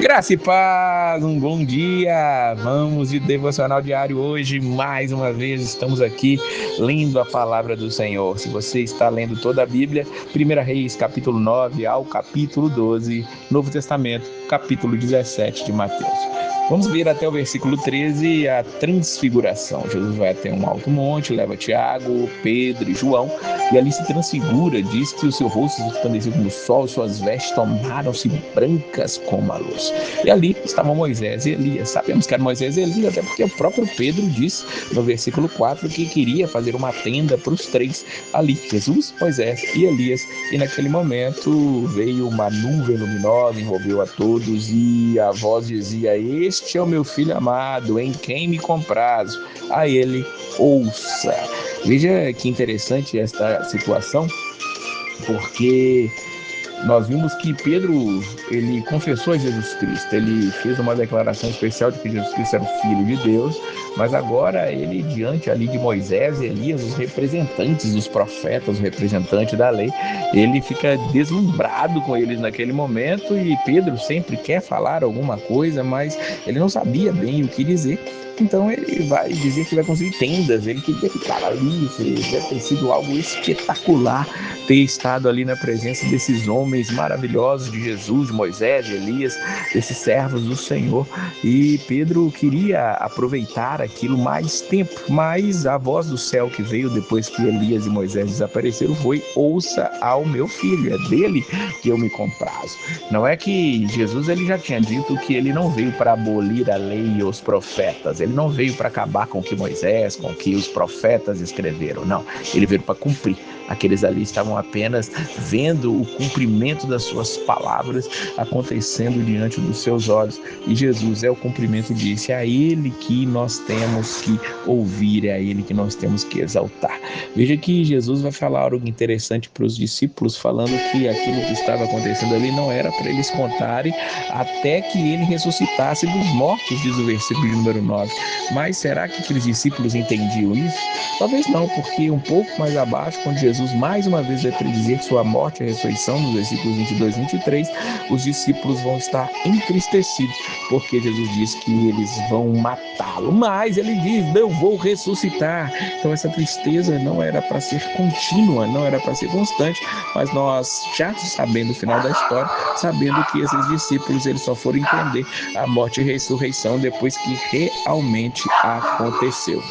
Graça e paz, um bom dia. Vamos de devocional diário hoje. Mais uma vez estamos aqui lendo a palavra do Senhor. Se você está lendo toda a Bíblia, 1 Reis, capítulo 9 ao capítulo 12, Novo Testamento, capítulo 17 de Mateus. Vamos ver até o versículo 13, a transfiguração. Jesus vai até um alto monte, leva Tiago, Pedro e João, e ali se transfigura, diz que o seu rosto resplandeceu como o sol, suas vestes tornaram-se brancas como a luz. E ali estavam Moisés e Elias. Sabemos que era Moisés e Elias, até porque o próprio Pedro diz no versículo 4 que queria fazer uma tenda para os três ali, Jesus, Moisés e Elias. E naquele momento veio uma nuvem luminosa, envolveu a todos, e a voz dizia: "Este é o meu filho amado, em quem me comprazo, a ele ouça." Veja que interessante esta situação, porque nós vimos que Pedro, ele confessou a Jesus Cristo, ele fez uma declaração especial de que Jesus Cristo era o Filho de Deus, mas agora ele, diante ali de Moisés e Elias, os representantes dos profetas, os representantes da lei, ele fica deslumbrado com eles naquele momento, e Pedro sempre quer falar alguma coisa, mas ele não sabia bem o que dizer. Então ele vai dizer que vai construir tendas, ele queria ficar ali, deve ter sido algo espetacular ter estado ali na presença desses homens maravilhosos de Jesus, de Moisés, de Elias, desses servos do Senhor. E Pedro queria aproveitar aquilo mais tempo, mas a voz do céu que veio depois que Elias e Moisés desapareceram foi: "Ouça ao meu filho, é dele que eu me comprazo." Não é que Jesus ele já tinha dito que ele não veio para abolir a lei e os profetas, ele não veio para acabar com o que Moisés, com o que os profetas escreveram, não, ele veio para cumprir. Aqueles ali estavam apenas vendo o cumprimento das suas palavras acontecendo diante dos seus olhos, e Jesus é o cumprimento disso. É a ele que nós temos que ouvir, é a ele que nós temos que exaltar. Veja que Jesus vai falar algo interessante para os discípulos, falando que aquilo que estava acontecendo ali não era para eles contarem até que ele ressuscitasse dos mortos, diz o versículo de número 9. Mas será que aqueles discípulos entendiam isso? Talvez não, porque um pouco mais abaixo, quando Jesus mais uma vez vai predizer sua morte e ressurreição, nos versículos 22 e 23, os discípulos vão estar entristecidos, porque Jesus diz que eles vão matá-lo, mas ele diz: "Eu vou ressuscitar." Então essa tristeza não era para ser contínua, não era para ser constante, mas nós, já sabendo o final da história, sabendo que esses discípulos eles só foram entender a morte e ressurreição depois que realmente aconteceu.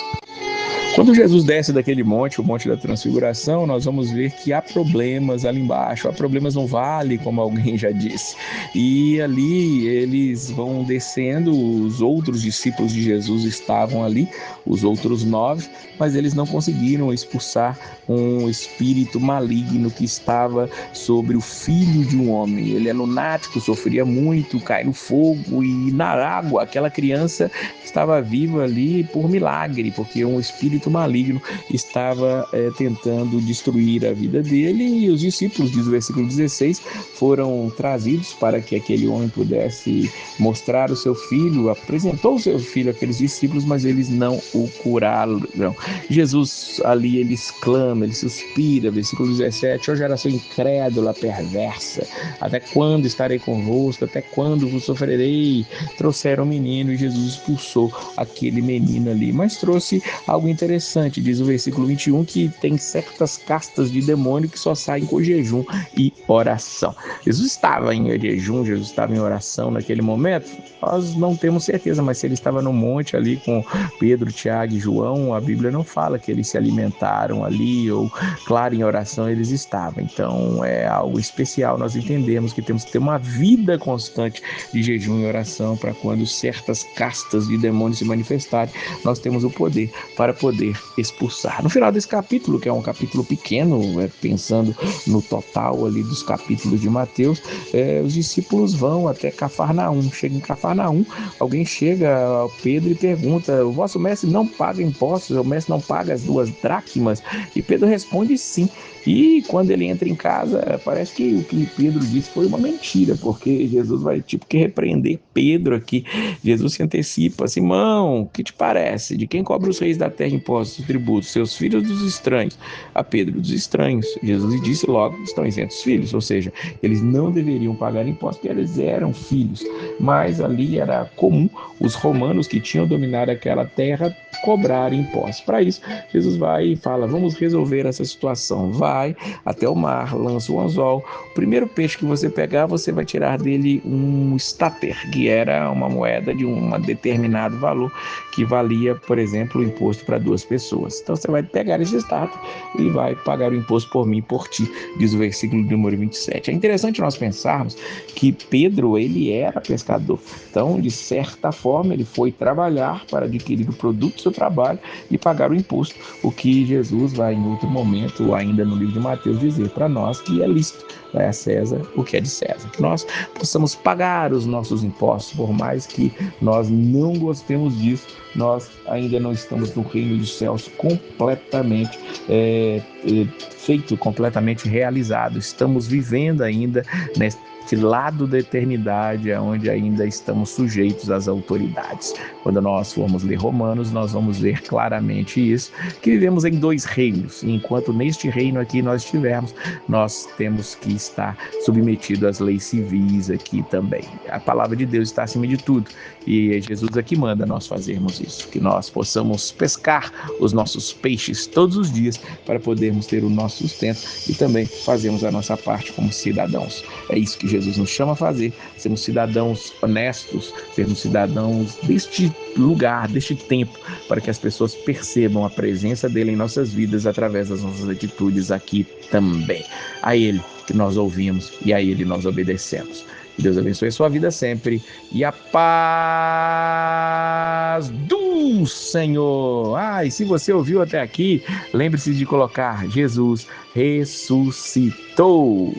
Quando Jesus desce daquele monte, o Monte da Transfiguração, nós vamos ver que há problemas ali embaixo, há problemas no vale, como alguém já disse. E ali eles vão descendo, os outros discípulos de Jesus estavam ali, os outros 9, mas eles não conseguiram expulsar um espírito maligno que estava sobre o filho de um homem. Ele é lunático, sofria muito, cai no fogo e na água. Aquela criança estava viva ali por milagre, porque um espírito maligno estava tentando destruir a vida dele, e os discípulos, diz o versículo 16, foram trazidos para que aquele homem pudesse mostrar o seu filho, apresentou o seu filho àqueles discípulos, mas eles não o curaram. Jesus ali, ele exclama, ele suspira, versículo 17: "Ó geração incrédula, perversa, até quando estarei convosco, até quando vos sofrerei?" Trouxeram o menino e Jesus expulsou aquele menino ali, mas trouxe algo interessante, diz o versículo 21, que tem certas castas de demônio que só saem com jejum e oração. Jesus estava em jejum, Jesus estava em oração naquele momento? Nós não temos certeza, mas se ele estava no monte ali com Pedro, Tiago e João, a Bíblia não fala que eles se alimentaram ali, ou claro, em oração eles estavam. Então é algo especial, nós entendemos que temos que ter uma vida constante de jejum e oração, para quando certas castas de demônios se manifestarem, nós temos o poder para poder expulsar. No final desse capítulo, que é um capítulo pequeno, pensando no total ali dos capítulos de Mateus, os discípulos vão até Cafarnaum. Chega em Cafarnaum, alguém chega ao Pedro e pergunta: "O vosso mestre não paga impostos? O mestre não paga as 2 dracmas?" E Pedro responde sim. E quando ele entra em casa, parece que o que Pedro disse foi uma mentira, porque Jesus vai tipo que repreender Pedro aqui. Jesus se antecipa: "Simão, o que te parece? De quem cobra os reis da terra impostos? impostos e tributos, seus filhos dos estranhos, a Pedro dos estranhos. Jesus lhe disse logo, estão isentos filhos, ou seja, eles não deveriam pagar impostos porque eles eram filhos, mas ali era comum os romanos que tinham dominado aquela terra cobrarem impostos. Para isso, Jesus vai e fala, vamos resolver essa situação. Vai até o mar, lança o anzol, o primeiro peixe que você pegar, você vai tirar dele um stater, que era uma moeda de um determinado valor, que valia, por exemplo, o imposto para 2 pessoas. Então você vai pegar esse stater e vai pagar o imposto por mim e por ti, diz o versículo número 27. É interessante nós pensarmos que Pedro, ele era pescador. Então, de certa forma, ele foi trabalhar para adquirir o produto do seu trabalho e pagar o imposto, o que Jesus vai em outro momento, ainda no livro de Mateus, dizer para nós que é lícito, dai a César o que é de César. Que nós possamos pagar os nossos impostos, por mais que nós não gostemos disso, nós ainda não estamos no reino dos céus completamente feito, completamente realizado. Estamos vivendo ainda nesse lado da eternidade, onde ainda estamos sujeitos às autoridades. Quando nós formos ler Romanos, nós vamos ver claramente isso, que vivemos em 2 reinos, e enquanto neste reino aqui nós estivermos, nós temos que estar submetidos às leis civis aqui também. A palavra de Deus está acima de tudo, e Jesus aqui manda nós fazermos isso, que nós possamos pescar os nossos peixes todos os dias, para podermos ter o nosso sustento e também fazermos a nossa parte como cidadãos. É isso que Jesus nos chama a fazer, sermos cidadãos honestos, sermos cidadãos deste lugar, deste tempo, para que as pessoas percebam a presença dele em nossas vidas através das nossas atitudes aqui também. A ele que nós ouvimos e a ele nós obedecemos. Que Deus abençoe a sua vida sempre e a paz do Senhor. E se você ouviu até aqui, lembre-se de colocar: Jesus ressuscitou.